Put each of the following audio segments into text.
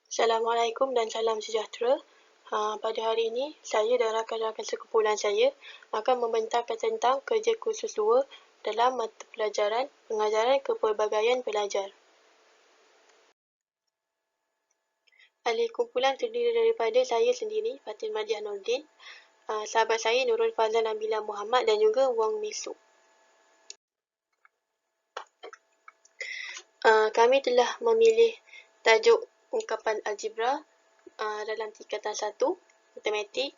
Assalamualaikum dan salam sejahtera. Pada hari ini, saya dan rakan-rakan sekumpulan saya akan membentangkan tentang kerja kursus 2 dalam mata pelajaran pengajaran kepelbagaian pelajar. Ahli kumpulan terdiri daripada saya sendiri, Fatin Madiah Nordin, sahabat saya Nurul Fazal Nabila Muhammad dan juga Wang Misu. Kami telah memilih tajuk ungkapan algebra dalam tingkatan 1 matematik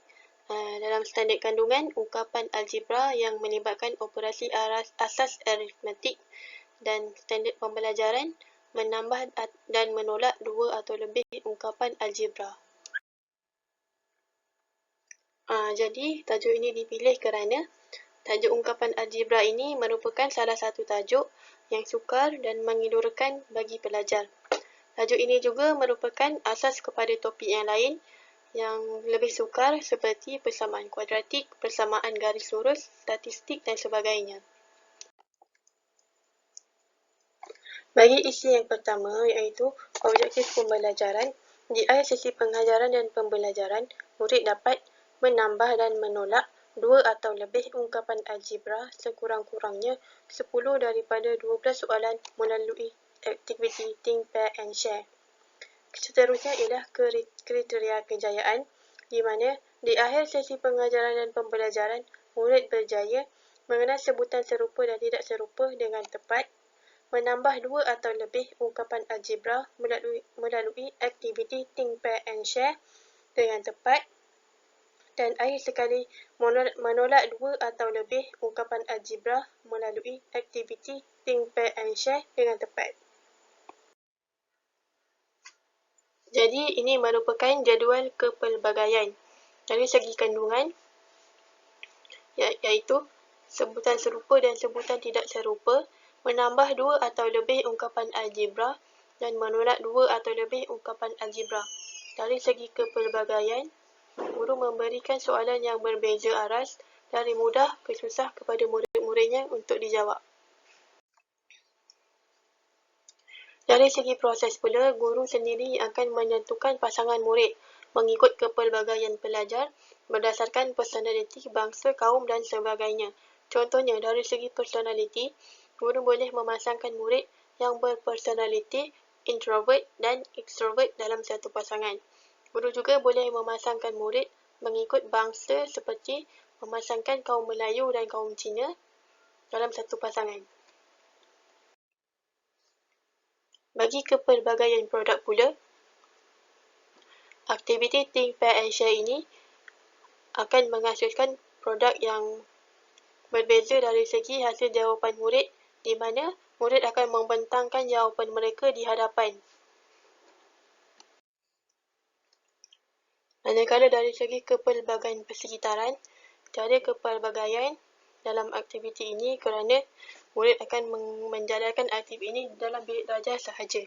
dalam standard kandungan ungkapan algebra yang melibatkan operasi asas aritmetik dan standard pembelajaran menambah dan menolak dua atau lebih ungkapan algebra. Jadi tajuk ini dipilih kerana tajuk ungkapan algebra ini merupakan salah satu tajuk yang sukar dan menggelorkan bagi pelajar. Tajuk ini juga merupakan asas kepada topik yang lain yang lebih sukar seperti persamaan kuadratik, persamaan garis lurus, statistik dan sebagainya. Bagi isi yang pertama iaitu objektif pembelajaran, di akhir sesi pengajaran dan pembelajaran, murid dapat menambah dan menolak dua atau lebih ungkapan algebra sekurang-kurangnya 10 daripada 12 soalan melalui aktiviti Think, Pair and Share. Seterusnya ialah kriteria kejayaan, di mana di akhir sesi pengajaran dan pembelajaran, murid berjaya mengenal sebutan serupa dan tidak serupa dengan tepat, menambah dua atau lebih ungkapan algebra melalui aktiviti Think, Pair and Share dengan tepat, dan akhir sekali menolak dua atau lebih ungkapan algebra melalui aktiviti Think, Pair and Share dengan tepat. Jadi ini merupakan jadual kepelbagaian dari segi kandungan, iaitu sebutan serupa dan sebutan tidak serupa, menambah dua atau lebih ungkapan algebra dan menolak dua atau lebih ungkapan algebra. Dari segi kepelbagaian, guru memberikan soalan yang berbeza aras dari mudah ke susah kepada murid-muridnya untuk dijawab. Dari segi proses pula, guru sendiri akan menentukan pasangan murid mengikut kepelbagaian pelajar berdasarkan personaliti, bangsa, kaum dan sebagainya. Contohnya, dari segi personaliti, guru boleh memasangkan murid yang berpersonaliti introvert dan extrovert dalam satu pasangan. Guru juga boleh memasangkan murid mengikut bangsa seperti memasangkan kaum Melayu dan kaum Cina dalam satu pasangan. Bagi kepelbagaian produk pula, aktiviti Think, Pair and Share ini akan menghasilkan produk yang berbeza dari segi hasil jawapan murid, di mana murid akan membentangkan jawapan mereka di hadapan. Manakala dari segi kepelbagaian persekitaran, tiada kepelbagaian dalam aktiviti ini kerana murid akan menjalankan aktiviti ini dalam bilik belajar sahaja.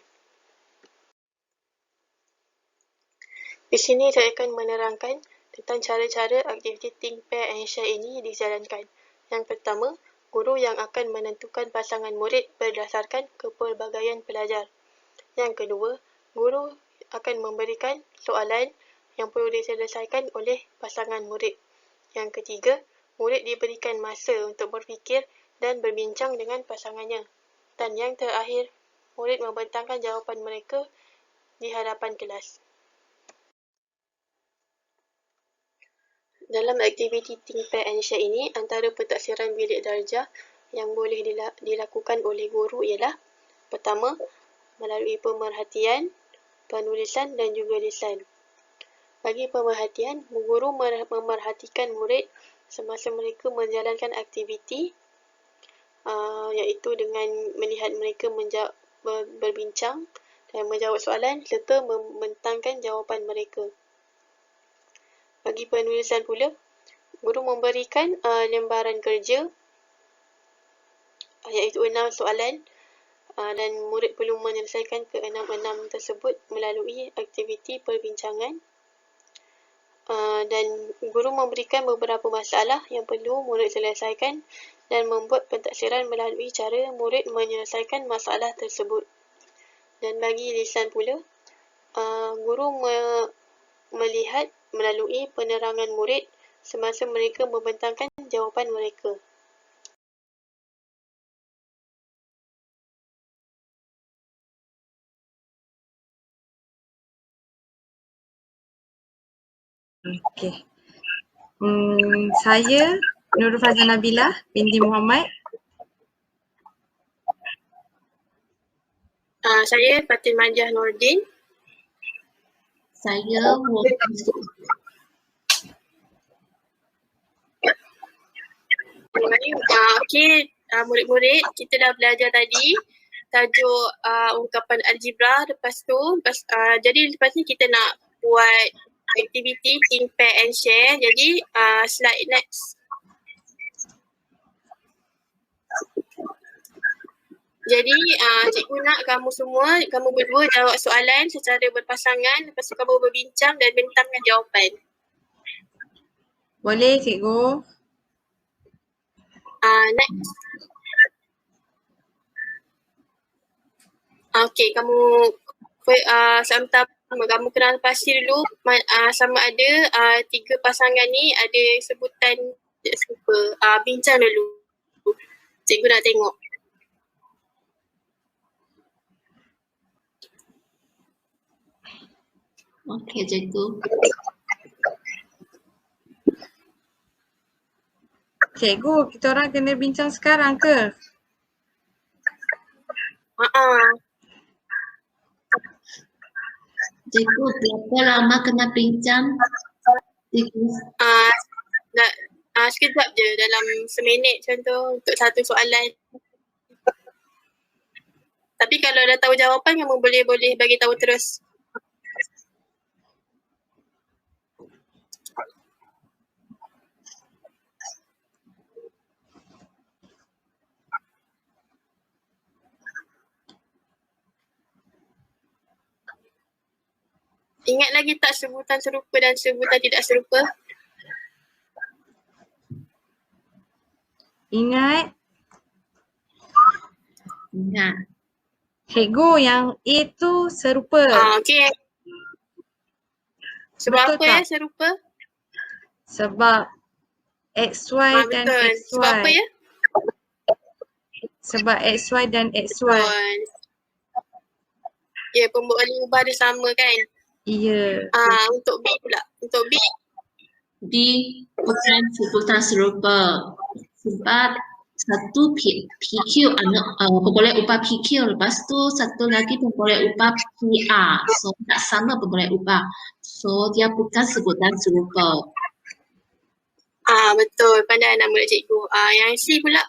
Di sini saya akan menerangkan tentang cara-cara aktiviti Think, Pair and Share ini dijalankan. Yang pertama, guru yang akan menentukan pasangan murid berdasarkan kepelbagaian pelajar. Yang kedua, guru akan memberikan soalan yang perlu diselesaikan oleh pasangan murid. Yang ketiga, murid diberikan masa untuk berfikir dan berbincang dengan pasangannya. Dan yang terakhir, murid membentangkan jawapan mereka di hadapan kelas. Dalam aktiviti Think, Pair and Share ini, antara pentaksiran bilik darjah yang boleh dilakukan oleh guru ialah pertama, melalui pemerhatian, penulisan dan juga lisan. Bagi pemerhatian, guru memerhatikan murid semasa mereka menjalankan aktiviti, iaitu dengan melihat mereka berbincang dan menjawab soalan serta membentangkan jawapan mereka. Bagi penulisan pula, guru memberikan lembaran kerja, iaitu 6 soalan, dan murid perlu menyelesaikan ke-6 tersebut melalui aktiviti perbincangan. Dan guru memberikan beberapa masalah yang perlu murid selesaikan dan membuat pentaksiran melalui cara murid menyelesaikan masalah tersebut. Dan bagi lisan pula, Guru melihat melalui penerangan murid semasa mereka membentangkan jawapan mereka. Okey. Saya Nurul Fazal Nabilah binti Muhammad. Saya Fatimah Jah Nordin. Saya Okey, murid-murid, kita dah belajar tadi tajuk ungkapan algebra. Jadi lepas ni kita nak buat aktiviti think, pair and share. Jadi slide next. Jadi cikgu nak kamu semua, kamu berdua jawab soalan secara berpasangan, lepas tu kamu berbincang dan bentangkan jawapan. Boleh cikgu? Next. Okey, kamu sama kamu kenal pasti dulu sama ada 3 pasangan ni ada sebutan serupa. Bincang dulu. Cikgu nak tengok. okey cikgu. Cikgu, kita orang kena bincang sekarang ke? Cikgu, berapa lama kena bincang? Cikgu. Sekejap je, dalam seminit macam tu untuk satu soalan. Tapi kalau dah tahu jawapan, kamu boleh bagi tahu terus. Ingat lagi tak sebutan serupa dan sebutan tidak serupa? Ingat? Ingat. Cikgu, yang A tu serupa. Okey. Sebab betul apa tak? serupa? Sebab XY dan Betul. XY. Sebab apa ya? Sebab XY dan XY. Betul. Ya, pembuat ubah dia sama kan? Ya. Untuk B pula. Untuk B. B bukan sebutan serupa. Sebab satu PQ pemboleh upah PQ, lepas tu satu lagi pemboleh upah PR. So tak sama pemboleh upah. So dia bukan sebutan serupa. Betul. Pandai anak murid cikgu. Yang C pula.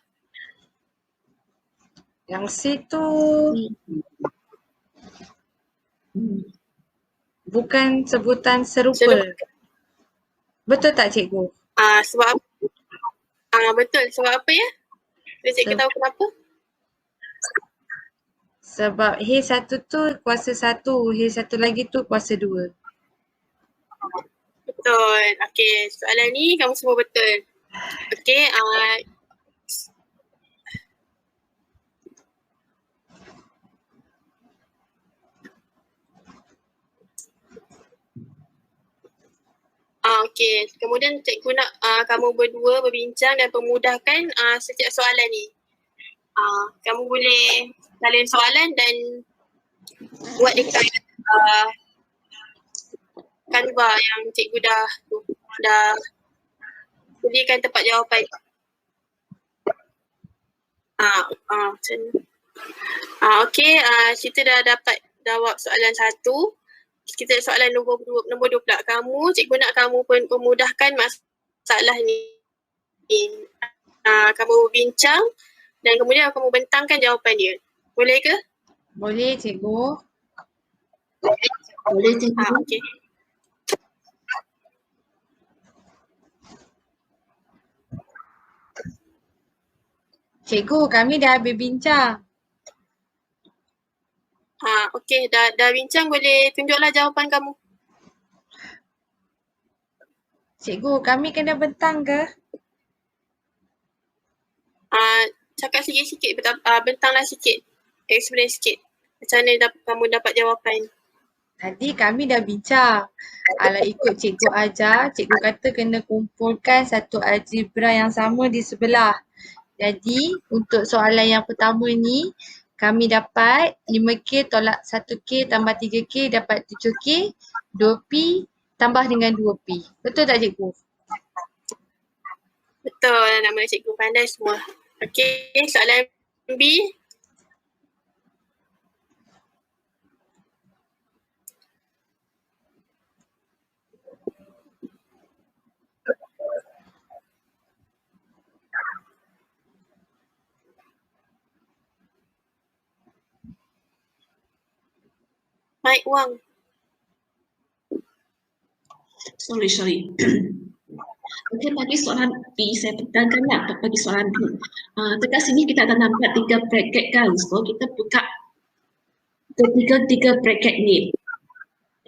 Yang C tu bukan sebutan serupa. Betul tak cikgu? Sebab betul. Sebab apa ya? Boleh cikgu tahu kenapa? Sebab H1 tu kuasa 1, H1 lagi tu kuasa 2. Betul. Okey, soalan ni kamu semua betul. Okey, okey. Kemudian cikgu nak kamu berdua berbincang dan memudahkan setiap soalan ni. Kamu boleh salin soalan dan buat dekat Canva yang cikgu dah sediakan tempat jawapan. Macam ni. Okey, kita dah dapat jawab soalan 1. Kita soalan nombor 2 pula. Cikgu nak kamu pemudahkan masalah ni. Kamu bincang dan kemudian kamu bentangkan jawapan dia. Boleh ke? Boleh cikgu. Boleh cikgu. Okey. Cikgu, kami dah habis bincang. Okey, dah bincang, boleh tunjuklah jawapan kamu. Cikgu, kami kena bentang ke? Cakap sikit-sikit, bentanglah sikit. Explain sikit. Macam mana kamu dapat jawapan. Tadi kami dah bincang. Kalau ikut cikgu ajar, cikgu kata kena kumpulkan satu algebra yang sama di sebelah. Jadi untuk soalan yang pertama ni, kami dapat 5K tolak 1K tambah 3K dapat 7K, 2P tambah dengan 2P. Betul tak cikgu? Betul, nama cikgu pandai semua. Okey, soalan B. Mike Wang. Sorry. Okey, bagi soalan B, saya petangkanlah bagi soalan B. Dekat sini kita ada nampak 3 bracket kan. So, kita buka tiga bracket ni.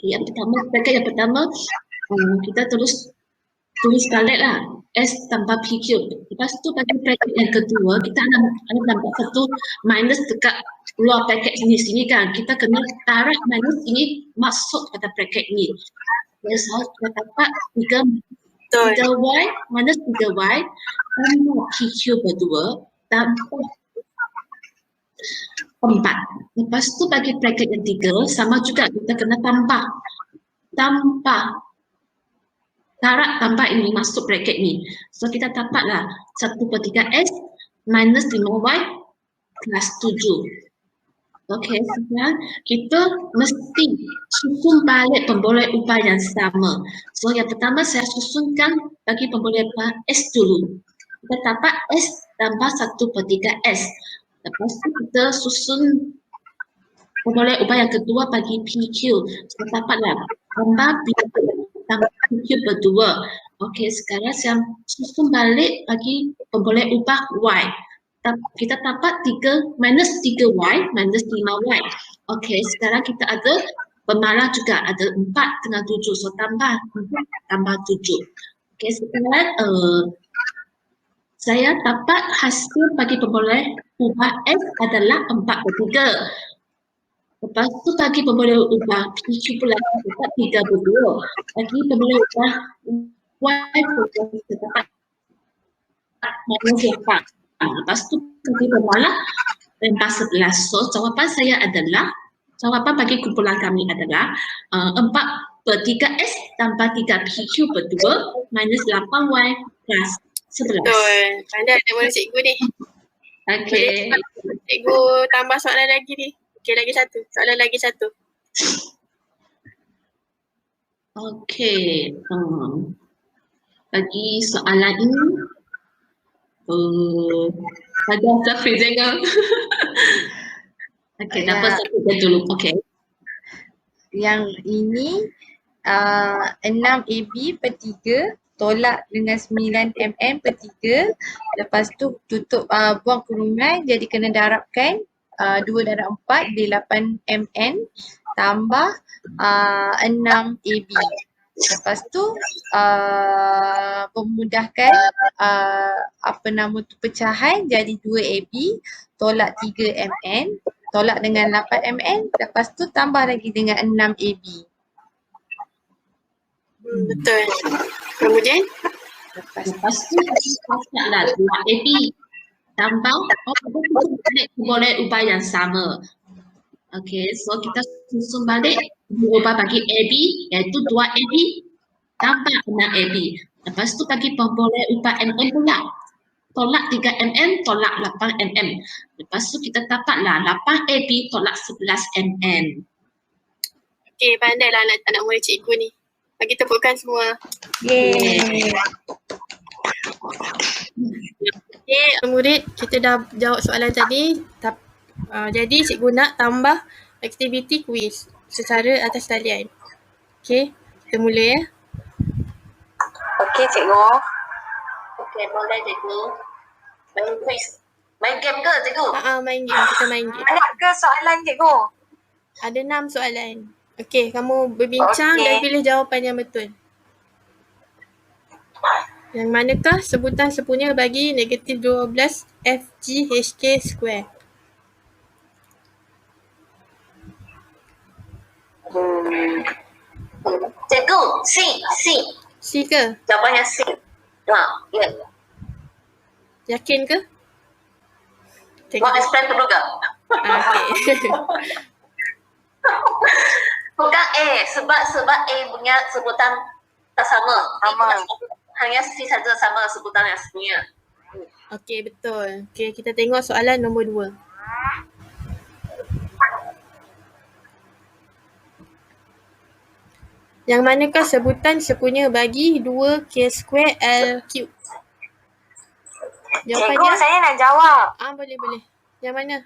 Okay, bracket yang pertama, kita tulis balik lah. S tambah PQ. Lepas tu bagi bracket yang kedua, kita ada nampak satu minus dekat luar bracket sini kan. Kita kena tarik minus ini masuk pada bracket ni. So, kita dapat 3Y minus 3Y tambah PQ berdua tambah 4. Lepas tu bagi bracket yang 3 sama juga kita kena tambah tambah ini masuk bracket ni. So kita dapatlah 1/3S minus 5Y plus 7. Okey, sekarang kita mesti susun balik pemboleh ubah yang sama. So yang pertama saya susunkan bagi pemboleh ubah S dulu. Kita dapat S tambah 1/3S. Lepas tu kita susun pemboleh ubah yang kedua bagi PQ. So dapatlah tambah PQ berdua. Okey, sekarang saya susun balik bagi pemboleh ubah Y. Kita dapat minus 3Y minus 5Y. Okey, sekarang kita ada pemalah juga, ada 4 dengan 7. So tambah 7. Okey, sekarang saya dapat hasil bagi pemboleh ubah S adalah 4/3. Lepas tu bagi pemboleh ubah PQ pula dapat 3/2. Bagi pemboleh ubah Y pula kita dapat minus 8. Lepas tu bagi pemalah 4/11. So jawapan saya adalah, jawapan bagi kumpulan kami adalah 4/3S tambah 3PQ berdua minus 8Y plus 11. Betul. Pandai nama cikgu ni. Okey. Cikgu tambah soalan lagi ni. Okey, lagi satu. Soalan lagi satu. Okey. Bagi soalan ini, ada Safri jangan. Okey, dapat satu dulu. Okey. Yang ini 6AB/3 tolak dengan 9mm/3. Lepas tu tutup buang kurungan, jadi kena darabkan 2/4 di 8mn tambah 6AB. Lepas tu pemudahkan pecahan jadi 2AB tolak 3mn tolak dengan 8mn, lepas tu tambah lagi dengan 6AB. Betul. Kemudian Lepas tu pasanglah 2AB tambah boleh ubah yang sama. Okey, so kita susun balik ubah bagi AB iaitu 2AB tambah 6AB. Lepas tu bagi pemboleh ubah MM pula. Tolak 3mm tolak 8mm. Lepas tu kita dapatlah 8AB tolak 11mm. okey, pandailah anak murid cikgu ni. Bagi tepukan semua. Yeay. Okey, murid, kita dah jawab soalan tadi. Jadi cikgu nak tambah aktiviti kuis secara atas talian. Okey, kita mula ya. Okey cikgu. Okey, boleh cikgu. Main quiz. Main game ke cikgu? Main game, kita main game. Banyak ke soalan cikgu? Ada 6 soalan. Okey, kamu berbincang dan pilih jawapan yang betul. Yang manakah sebutan sepunya bagi negatif 12 FGHK square? Cikgu, C. C ke? Jawapannya C. Ya. Yakin ke? Mau explain dulu gak? Okay. Bukan A, sebab A punya sebutan tak sama. Hanya C saja sama sebutan aslinya. Okay, betul. Okay, kita tengok soalan nombor 2. Yang manakah sebutan sepunya bagi 2K2 L3? Cikgu, saya nak jawab. Boleh. Yang mana?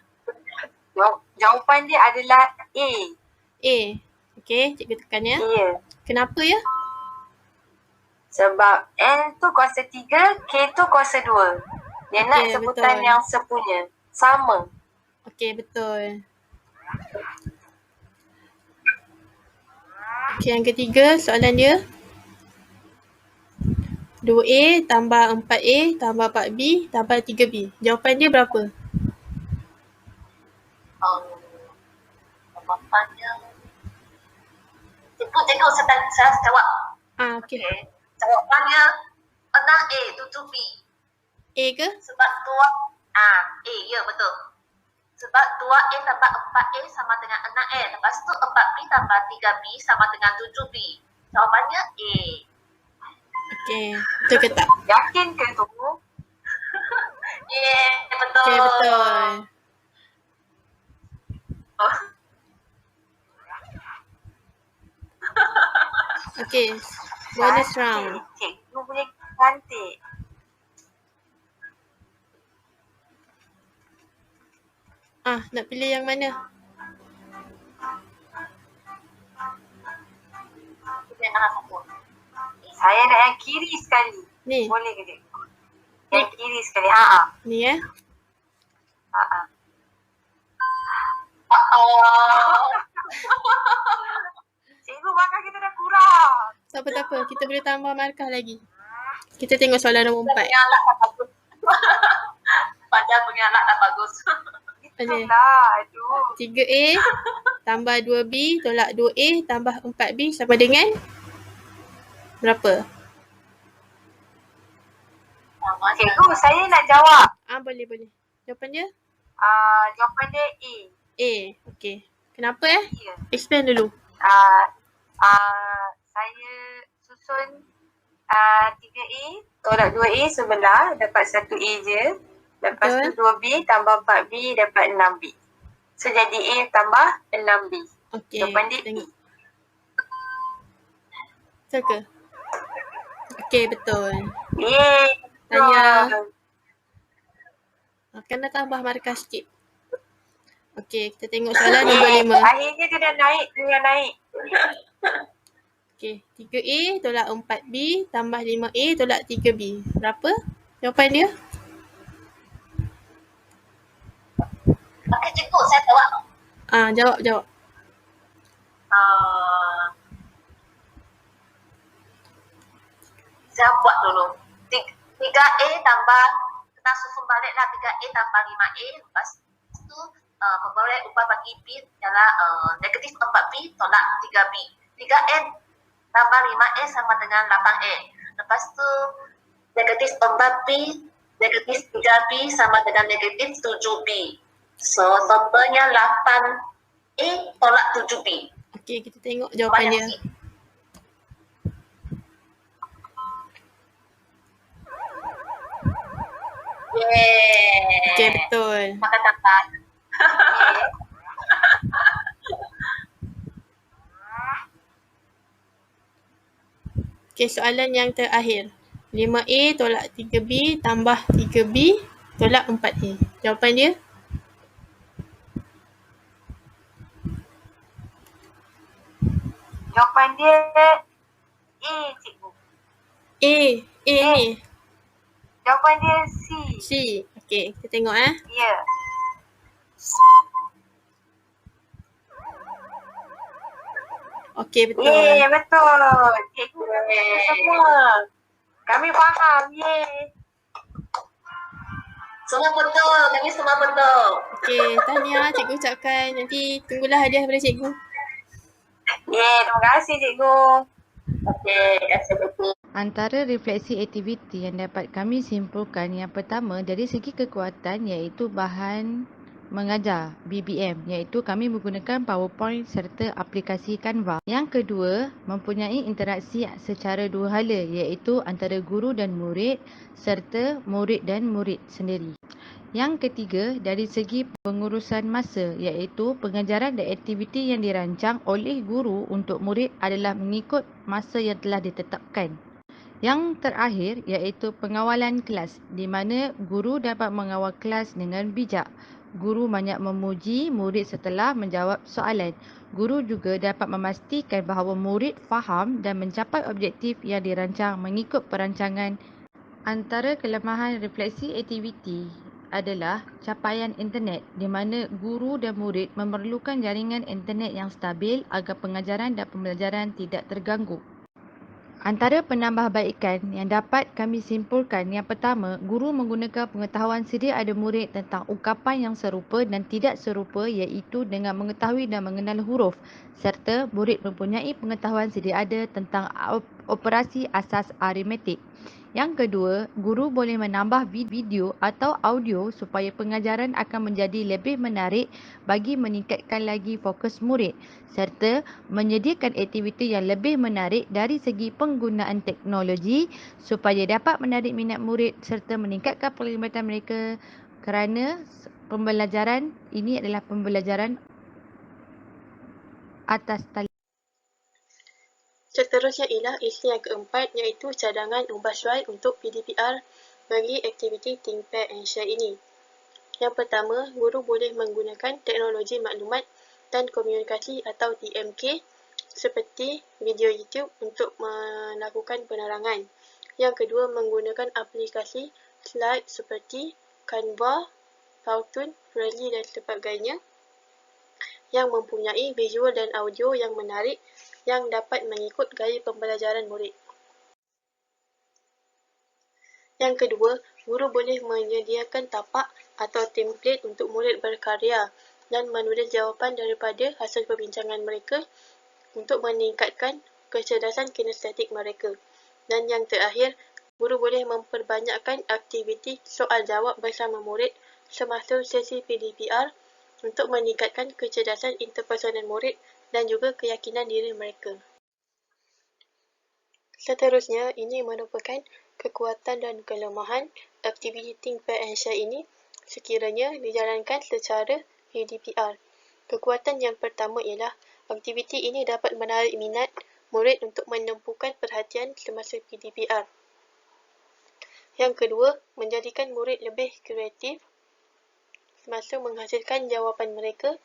Jawapan dia adalah A. A. Okay, cikgu tekan ya. Ya. Kenapa ya? Sebab N tu kuasa 3, K tu kuasa 2. Dia nak sebutan betul. yang sepunya. Sama. Okay, betul. Okay, yang ketiga soalan dia. 2A tambah 4A tambah 4B tambah 3B. Jawapan dia berapa? Jawapannya. Cikgu, saya jawab. Okay. Jawapannya 6A, 7B. A ke? Sebab 2 A, ya betul. Sebab 2A tambah 4A sama dengan 6A. Lepas tu 4B tambah 3B sama dengan 7B. Jawapannya A. Okay, betul ke tak? Yakin ke tu? Betul. Okay, betul. Okay, bonus round. Cikgu boleh cantik. Nak pilih yang mana? Saya nak yang kiri sekali. Ni? Boleh ke cikgu? Yang kiri sekali. Ni ya? Cikgu, markah kita dah kurang. Tak apa. Kita boleh tambah markah lagi. Kita tengok soalan nombor 4. Panjang punya alat tak bagus. Okay. Itulah. Aduh. 3A tambah 2B tolak 2A tambah 4B sama dengan berapa? Cikgu, saya nak jawab. Boleh. Jawapan dia? Jawapan dia A. A. Okay. Kenapa Ya. Explain dulu. Saya susun 3A tolak 2A sebelah dapat 1A je. Lepas tu 2B tambah 4B dapat 6B. So jadi A tambah 6B. Okay. Jawapan dia Tengok. Betul ke? Okay, betul. Yeay. Tanya. Kena tambah markah sikit. Okay, kita tengok soalan nombor 5. Akhirnya dia dah naik. Okay, 3A tolak 4B tambah 5A tolak 3B. Berapa jawapan dia? Okay, cikgu, saya jawab. Jawab. Saya buat dulu. 3A tambah, kita susun baliklah 3A tambah 5A. Lepas tu, pemperoleh upah bagi B ialah negatif 4B tolak 3B. 3A tambah 5A sama dengan 8A. Lepas tu, negatif 4B, negatif 3B sama dengan negatif 7B. So, totalnya 8A tolak 7B. Okay, kita tengok jawapan dia. Yeay. Okay, betul. Makan tambah. Okay, soalan yang terakhir. 5A tolak 3B tambah 3B tolak 4A. Jawapan dia? Jawapan dia A, cikgu. A ni. Jawapan dia C. C. Okay, kita tengok Ya. Okay, betul. Betul. Cikgu semua. Kami faham. Semua betul. Kami semua betul. Okay, tahniah cikgu ucapkan. Nanti tunggulah hadiah daripada cikgu. terima kasih cikgu. Okey, terima kasih betul. Antara refleksi aktiviti yang dapat kami simpulkan, yang pertama dari segi kekuatan iaitu bahan mengajar BBM, iaitu kami menggunakan PowerPoint serta aplikasi Canva. Yang kedua, mempunyai interaksi secara dua hala iaitu antara guru dan murid serta murid dan murid sendiri. Yang ketiga, dari segi pengurusan masa iaitu pengajaran dan aktiviti yang dirancang oleh guru untuk murid adalah mengikut masa yang telah ditetapkan. Yang terakhir iaitu pengawalan kelas di mana guru dapat mengawal kelas dengan bijak. Guru banyak memuji murid setelah menjawab soalan. Guru juga dapat memastikan bahawa murid faham dan mencapai objektif yang dirancang mengikut perancangan. Antara kelemahan refleksi aktiviti adalah capaian internet di mana guru dan murid memerlukan jaringan internet yang stabil agar pengajaran dan pembelajaran tidak terganggu. Antara penambahbaikan yang dapat kami simpulkan, yang pertama, guru menggunakan pengetahuan sedia ada murid tentang ungkapan yang serupa dan tidak serupa iaitu dengan mengetahui dan mengenal huruf serta murid mempunyai pengetahuan sedia ada tentang operasi asas aritmetik. Yang kedua, guru boleh menambah video atau audio supaya pengajaran akan menjadi lebih menarik bagi meningkatkan lagi fokus murid serta menyediakan aktiviti yang lebih menarik dari segi penggunaan teknologi supaya dapat menarik minat murid serta meningkatkan perkhidmatan mereka kerana pembelajaran ini adalah pembelajaran atas talian. Seterusnya ialah isi yang keempat iaitu cadangan ubah slide untuk PDPR bagi aktiviti Think, Pair and Share ini. Yang pertama, guru boleh menggunakan teknologi maklumat dan komunikasi atau TMK seperti video YouTube untuk melakukan penerangan. Yang kedua, menggunakan aplikasi slide seperti Canva, Powtoon, Rally dan sebagainya yang mempunyai visual dan audio yang menarik yang dapat mengikut gaya pembelajaran murid. Yang kedua, guru boleh menyediakan tapak atau template untuk murid berkarya dan menulis jawapan daripada hasil perbincangan mereka untuk meningkatkan kecerdasan kinestetik mereka. Dan yang terakhir, guru boleh memperbanyakkan aktiviti soal jawab bersama murid semasa sesi PDPR untuk meningkatkan kecerdasan interpersonal murid dan juga keyakinan diri mereka. Seterusnya, ini merupakan kekuatan dan kelemahan aktiviti Think, Pair and Share ini sekiranya dijalankan secara PDPR. Kekuatan yang pertama ialah aktiviti ini dapat menarik minat murid untuk menumpukan perhatian semasa PDPR. Yang kedua, menjadikan murid lebih kreatif semasa menghasilkan jawapan mereka.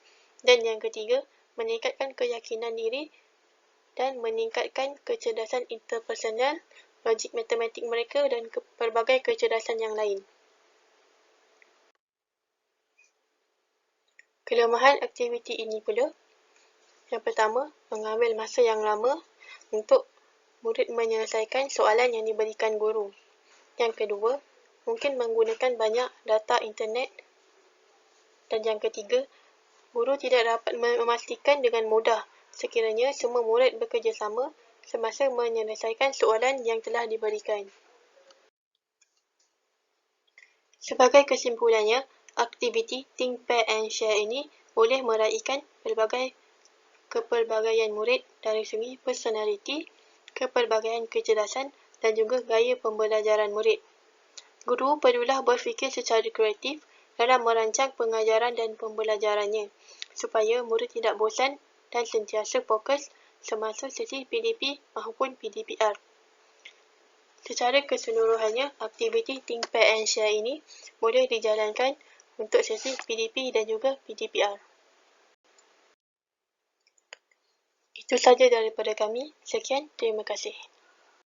Dan yang ketiga, meningkatkan keyakinan diri dan meningkatkan kecerdasan interpersonal, logik matematik mereka dan pelbagai kecerdasan yang lain. Kelemahan aktiviti ini pula, yang pertama, mengambil masa yang lama untuk murid menyelesaikan soalan yang diberikan guru. Yang kedua, mungkin menggunakan banyak data internet. Dan yang ketiga, guru tidak dapat memastikan dengan mudah sekiranya semua murid bekerjasama semasa menyelesaikan soalan yang telah diberikan. Sebagai kesimpulannya, aktiviti Think, Pair and Share ini boleh meraihkan kepelbagaian murid dari segi personaliti, kepelbagaian kecerdasan dan juga gaya pembelajaran murid. Guru perlulah berfikir secara kreatif dalam merancang pengajaran dan pembelajarannya supaya murid tidak bosan dan sentiasa fokus semasa sesi PDP maupun PDPR. Secara keseluruhannya, aktiviti Think, Pair and Share ini boleh dijalankan untuk sesi PDP dan juga PDPR. Itu saja daripada kami. Sekian, terima kasih.